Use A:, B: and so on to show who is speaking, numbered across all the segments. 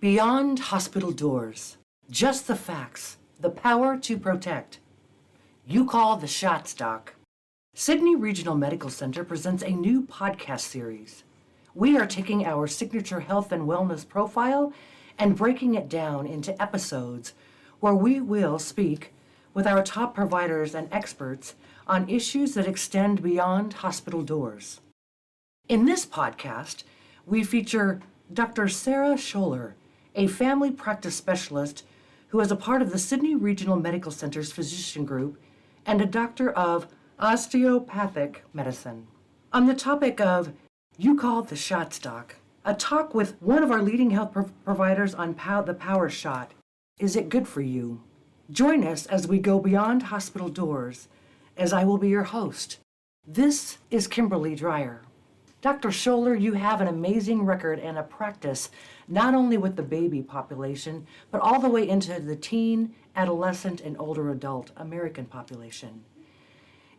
A: Beyond hospital doors, just the facts, the power to protect. You call the shots, Doc. Sydney Regional Medical Center presents a new podcast series. We are taking our signature health and wellness profile and breaking it down into episodes where we will speak with our top providers and experts on issues that extend beyond hospital doors. In this podcast, we feature Dr. Sara Sholar, a family practice specialist who is a part of the Sydney Regional Medical Center's physician group and a doctor of osteopathic medicine. On the topic of You Call the Shots, Doc, a talk with one of our leading health providers on the power shot. Is it good for you? Join us as we go beyond hospital doors, as I will be your host. This is Kimberly Dreyer. Dr. Sholar, you have an amazing record and a practice, not only with the baby population, but all the way into the teen, adolescent, and older adult American population.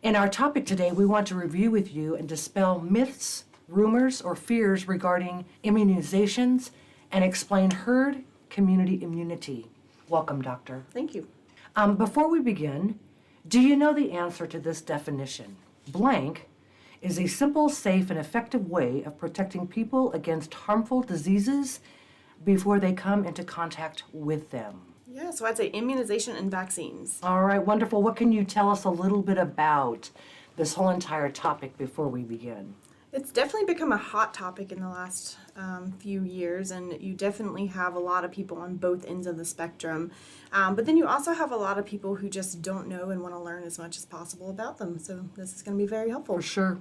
A: In our topic today, we want to review with you and dispel myths, rumors, or fears regarding immunizations and explain herd community immunity. Welcome, Doctor.
B: Thank you.
A: Before we begin, do you know the answer to this definition? Blank is a simple, safe, and effective way of protecting people against harmful diseases before they come into contact with them.
B: Yeah, so I'd say immunization and vaccines.
A: All right, wonderful. What can you tell us a little bit about this whole entire topic before we begin?
B: It's definitely become a hot topic in the last few years, and you definitely have a lot of people on both ends of the spectrum. But then you also have a lot of people who just don't know and want to learn as much as possible about them. So this is going to be very helpful.
A: For sure.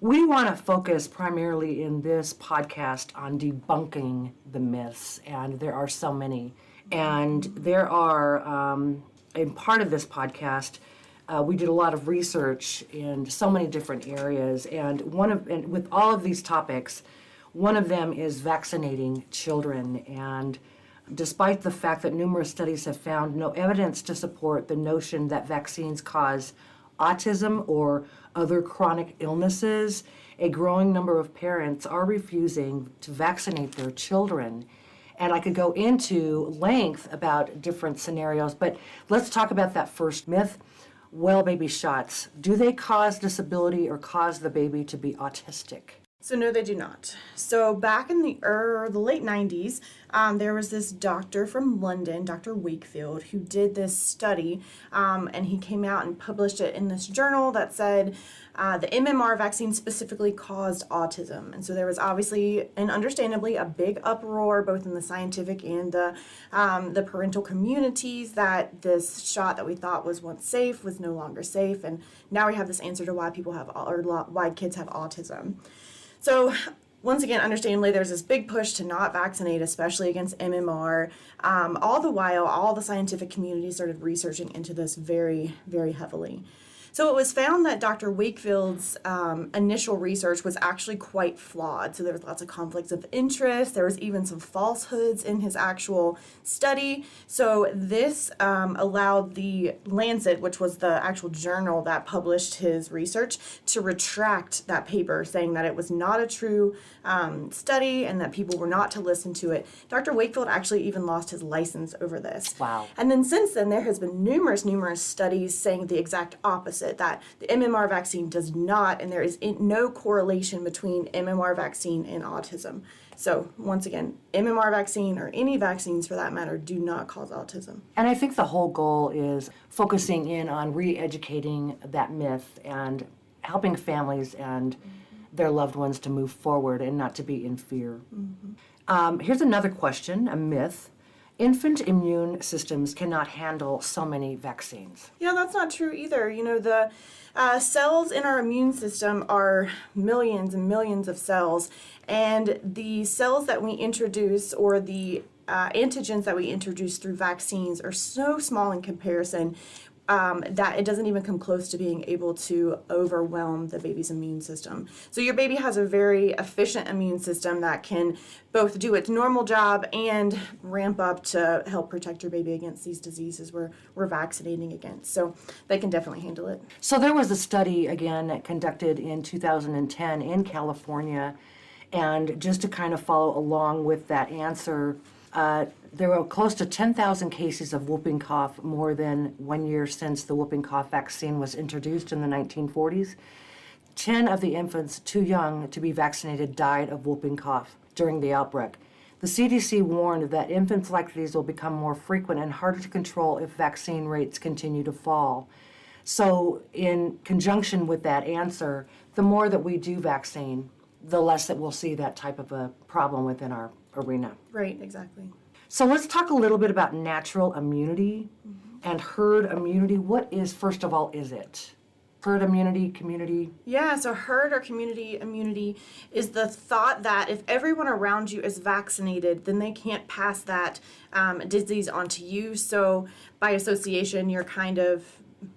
A: We want to focus primarily in this podcast on debunking the myths, and there are so many. And there are, in part of this podcast, we did a lot of research in so many different areas, and with all of these topics, one of them is vaccinating children. And despite the fact that numerous studies have found no evidence to support the notion that vaccines cause autism or other chronic illnesses, a growing number of parents are refusing to vaccinate their children. And I could go into length about different scenarios, but let's talk about that first myth. Well, baby shots, do they cause disability or cause the baby to be autistic?
B: So no, they do not. So back in the late 90s, there was this doctor from London, Dr. Wakefield, who did this study, and he came out and published it in this journal that said the MMR vaccine specifically caused autism. And so there was obviously and understandably a big uproar both in the scientific and the parental communities that this shot that we thought was once safe was no longer safe. And now we have this answer to why why kids have autism. So once again, understandably, there's this big push to not vaccinate, especially against MMR. All the while, all the scientific community started researching into this very, very heavily. So it was found that Dr. Wakefield's initial research was actually quite flawed. So there was lots of conflicts of interest. There was even some falsehoods in his actual study. So this allowed the Lancet, which was the actual journal that published his research, to retract that paper, saying that it was not a true study and that people were not to listen to it. Dr. Wakefield actually even lost his license over this.
A: Wow.
B: And then since then, there has been numerous studies saying the exact opposite, that the MMR vaccine does not, and there is no correlation between MMR vaccine and autism. So once again, MMR vaccine or any vaccines for that matter do not cause autism.
A: And I think the whole goal is focusing in on re-educating that myth and helping families and their loved ones to move forward and not to be in fear. Here's another question, a myth. Infant immune systems cannot handle so many vaccines.
B: Yeah, that's not true either. You know, the cells in our immune system are millions and millions of cells, and the cells that we introduce or the antigens that we introduce through vaccines are so small in comparison that it doesn't even come close to being able to overwhelm the baby's immune system. So your baby has a very efficient immune system that can both do its normal job and ramp up to help protect your baby against these diseases we're vaccinating against. So they can definitely handle it.
A: So there was a study, again, conducted in 2010 in California, and just to kind of follow along with that answer, There were close to 10,000 cases of whooping cough more than 1 year since the whooping cough vaccine was introduced in the 1940s. 10 of the infants too young to be vaccinated died of whooping cough during the outbreak. The CDC warned that infants like these will become more frequent and harder to control if vaccine rates continue to fall. So in conjunction with that answer, the more that we do vaccine, the less that we'll see that type of a problem within our arena.
B: Right, exactly.
A: So let's talk a little bit about natural immunity and herd immunity. What is, first of all, is it? Herd immunity, community?
B: Yeah, so herd or community immunity is the thought that if everyone around you is vaccinated, then they can't pass that disease onto you. So by association, you're kind of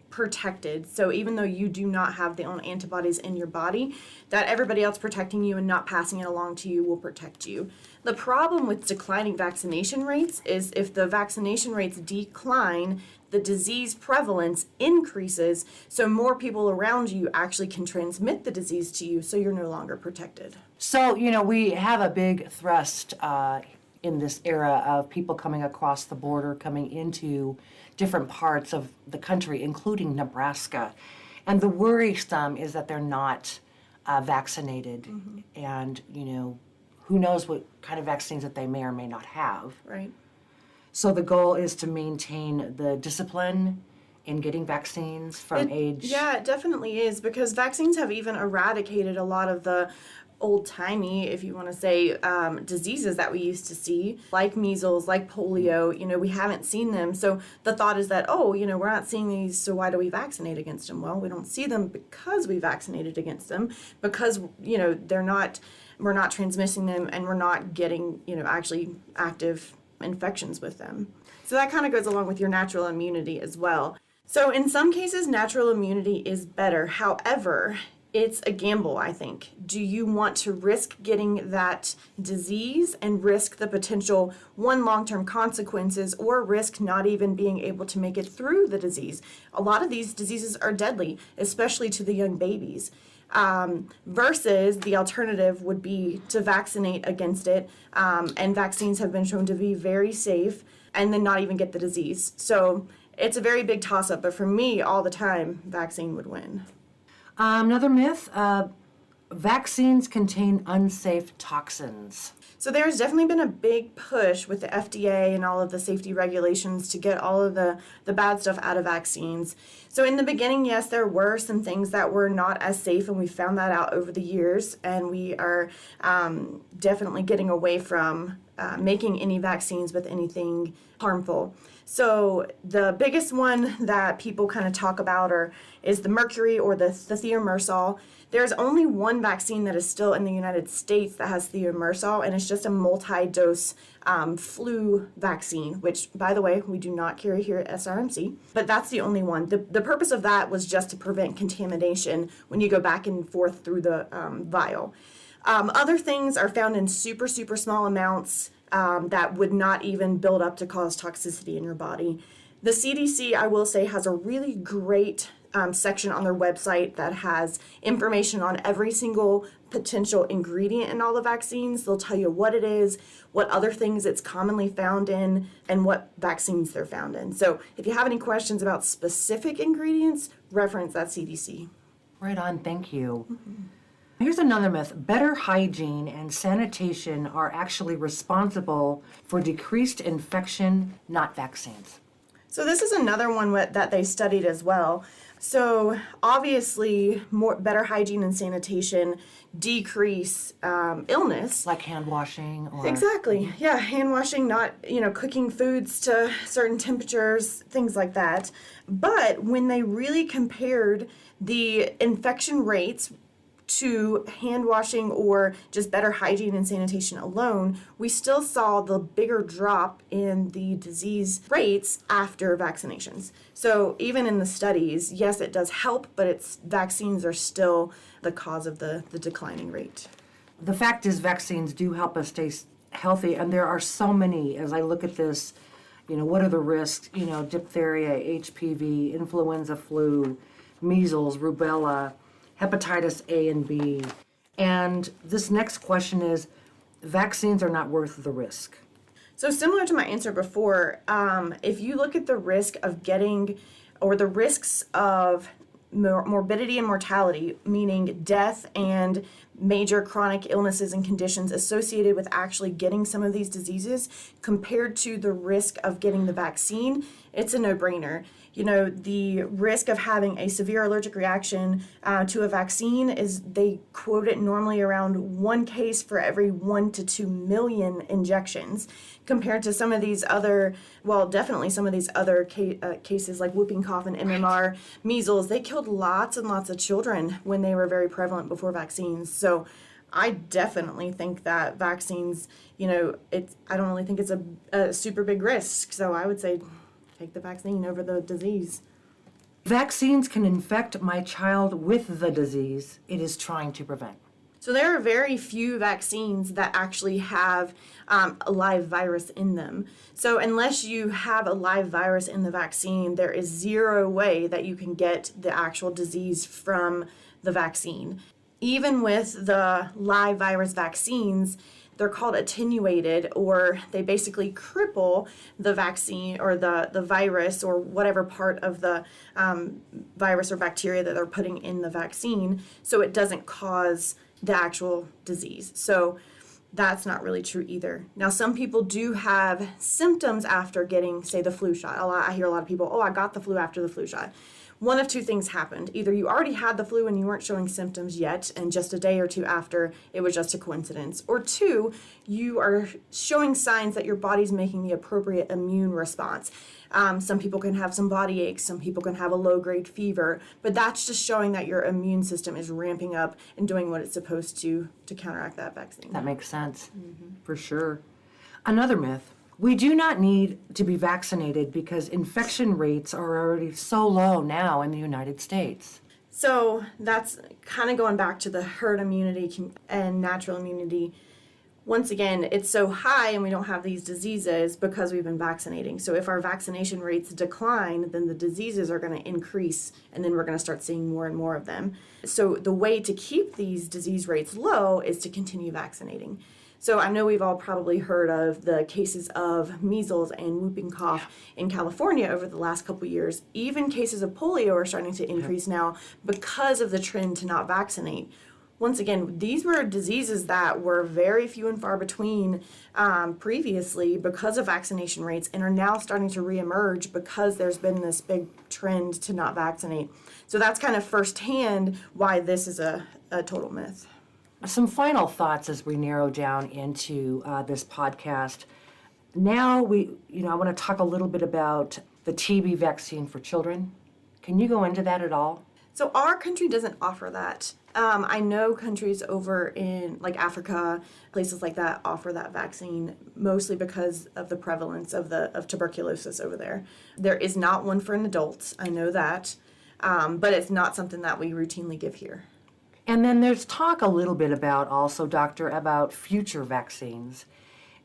B: protected. So even though you do not have the own antibodies in your body, that everybody else protecting you and not passing it along to you will protect you. The problem with declining vaccination rates is if the vaccination rates decline, the disease prevalence increases, so more people around you actually can transmit the disease to you, so you're no longer protected.
A: So, we have a big thrust in this era of people coming across the border, coming into different parts of the country, including Nebraska. And the worrisome is that they're not vaccinated. And, who knows what kind of vaccines that they may or may not have.
B: Right.
A: So the goal is to maintain the discipline in getting vaccines from age.
B: Yeah, it definitely is, because vaccines have even eradicated a lot of the old-timey, if you want to say, diseases that we used to see, like measles, like polio. We haven't seen them. So the thought is that, we're not seeing these, so why do we vaccinate against them? Well, we don't see them because we vaccinated against them, because, we're not transmitting them, and we're not getting, actually active infections with them. So that kind of goes along with your natural immunity as well. So in some cases, natural immunity is better. However, it's a gamble, I think. Do you want to risk getting that disease and risk the potential long-term consequences, or risk not even being able to make it through the disease? A lot of these diseases are deadly, especially to the young babies. Versus the alternative would be to vaccinate against it, and vaccines have been shown to be very safe, and then not even get the disease. So it's a very big toss-up, but for me, all the time, vaccine would win.
A: Another myth, vaccines contain unsafe toxins.
B: So there's definitely been a big push with the FDA and all of the safety regulations to get all of the bad stuff out of vaccines. So in the beginning, yes, there were some things that were not as safe, and we found that out over the years, and we are definitely getting away from making any vaccines with anything harmful. So the biggest one that people kind of talk about is the mercury, or the thimerosal. There's only one vaccine that is still in the United States that has thimerosal, and it's just a multi-dose flu vaccine, which, by the way, we do not carry here at SRMC, but that's the only one. The purpose of that was just to prevent contamination when you go back and forth through the vial. Other things are found in super, super small amounts that would not even build up to cause toxicity in your body. The CDC, I will say, has a really great section on their website that has information on every single potential ingredient in all the vaccines. They'll tell you what it is, what other things it's commonly found in, and what vaccines they're found in. So if you have any questions about specific ingredients, reference that CDC.
A: Right on, thank you. Here's another myth. Better hygiene and sanitation are actually responsible for decreased infection, not vaccines.
B: So this is another one that they studied as well. So obviously, better hygiene and sanitation decrease illness.
A: Like hand washing or...
B: Exactly. Yeah, hand washing, not, cooking foods to certain temperatures, things like that. But when they really compared the infection rates to hand washing or just better hygiene and sanitation alone, we still saw the bigger drop in the disease rates after vaccinations. So even in the studies, yes, it does help, but vaccines are still the cause of the declining rate.
A: The fact is, vaccines do help us stay healthy, and there are so many. As I look at this, what are the risks? Diphtheria, HPV, influenza, flu, measles, rubella, hepatitis A and B. And this next question is, vaccines are not worth the risk.
B: So similar to my answer before, if you look at the risk of getting, or the risks of morbidity and mortality, meaning death and major chronic illnesses and conditions associated with actually getting some of these diseases compared to the risk of getting the vaccine, it's a no-brainer. The risk of having a severe allergic reaction to a vaccine is, they quote it normally around 1 case for every 1 to 2 million injections, compared to some of these other, definitely some of these other cases like whooping cough and MMR, measles. They killed lots and lots of children when they were very prevalent before vaccines. So I definitely think that vaccines, I don't really think it's a super big risk. So I would say take the vaccine over the disease.
A: Vaccines can infect my child with the disease it is trying to prevent.
B: So there are very few vaccines that actually have a live virus in them. So unless you have a live virus in the vaccine, there is zero way that you can get the actual disease from the vaccine. Even with the live virus vaccines, they're called attenuated, or they basically cripple the vaccine or the virus or whatever part of the virus or bacteria that they're putting in the vaccine, so it doesn't cause the actual disease. So that's not really true either. Now, some people do have symptoms after getting, say, the flu shot. I hear a lot of people, I got the flu after the flu shot. One of two things happened. Either you already had the flu and you weren't showing symptoms yet, and just a day or two after, it was just a coincidence. Or two, you are showing signs that your body's making the appropriate immune response. Some people can have some body aches, some people can have a low-grade fever, but that's just showing that your immune system is ramping up and doing what it's supposed to counteract that vaccine.
A: That makes sense, for sure. Another myth. We do not need to be vaccinated because infection rates are already so low now in the United States.
B: So that's kind of going back to the herd immunity and natural immunity. Once again, it's so high and we don't have these diseases because we've been vaccinating. So if our vaccination rates decline, then the diseases are going to increase, and then we're going to start seeing more and more of them. So the way to keep these disease rates low is to continue vaccinating. So I know we've all probably heard of the cases of measles and whooping cough in California over the last couple years. Even cases of polio are starting to increase now because of the trend to not vaccinate. Once again, these were diseases that were very few and far between previously because of vaccination rates, and are now starting to reemerge because there's been this big trend to not vaccinate. So that's kind of firsthand why this is a total myth.
A: Some final thoughts as we narrow down into this podcast. Now I want to talk a little bit about the TB vaccine for children. Can you go into that at all?
B: So our country doesn't offer that. I know countries over in like Africa, places like that, offer that vaccine mostly because of the prevalence of tuberculosis over there. There is not one for an adult, I know that, but it's not something that we routinely give here.
A: And then there's talk a little bit about also, Doctor, about future vaccines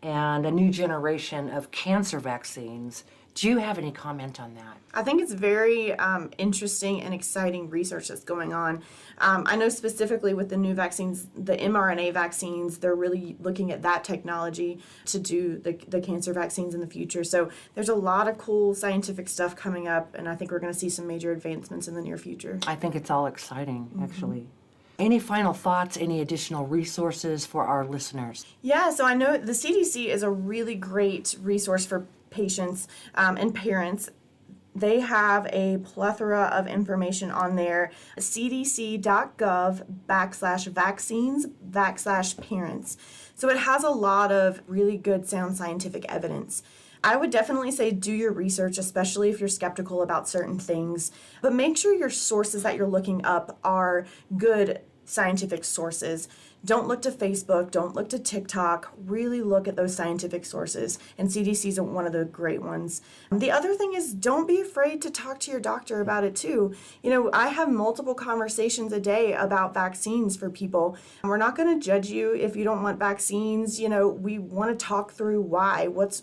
A: and a new generation of cancer vaccines. Do you have any comment on that?
B: I think it's very interesting and exciting research that's going on. I know specifically with the new vaccines, the mRNA vaccines, they're really looking at that technology to do the cancer vaccines in the future. So there's a lot of cool scientific stuff coming up, and I think we're going to see some major advancements in the near future.
A: I think it's all exciting, actually. Any final thoughts, any additional resources for our listeners?
B: Yeah, so I know the CDC is a really great resource for patients and parents. They have a plethora of information on there, cdc.gov/vaccines/parents. So it has a lot of really good, sound scientific evidence. I would definitely say do your research, especially if you're skeptical about certain things, but make sure your sources that you're looking up are good scientific sources. Don't look to Facebook, don't look to TikTok, really look at those scientific sources, and CDC is one of the great ones. The other thing is don't be afraid to talk to your doctor about it too. I have multiple conversations a day about vaccines for people. We're not going to judge you if you don't want vaccines. We want to talk through why. What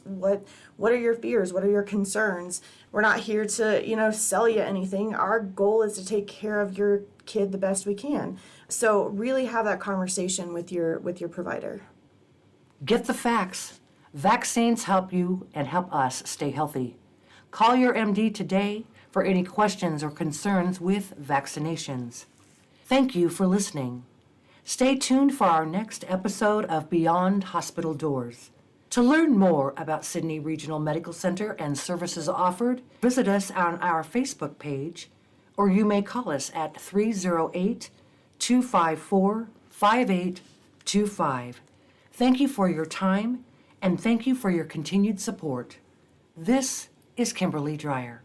B: are your fears? What are your concerns? We're not here to, sell you anything. Our goal is to take care of your kid the best we can. So really have that conversation with your provider.
A: Get the facts. Vaccines help you and help us stay healthy. Call your MD today for any questions or concerns with vaccinations. Thank you for listening. Stay tuned for our next episode of Beyond Hospital Doors. To learn more about Sydney Regional Medical Center and services offered, visit us on our Facebook page, or you may call us at 308-254-5825. Thank you for your time, and thank you for your continued support. This is Kimberly Dreyer.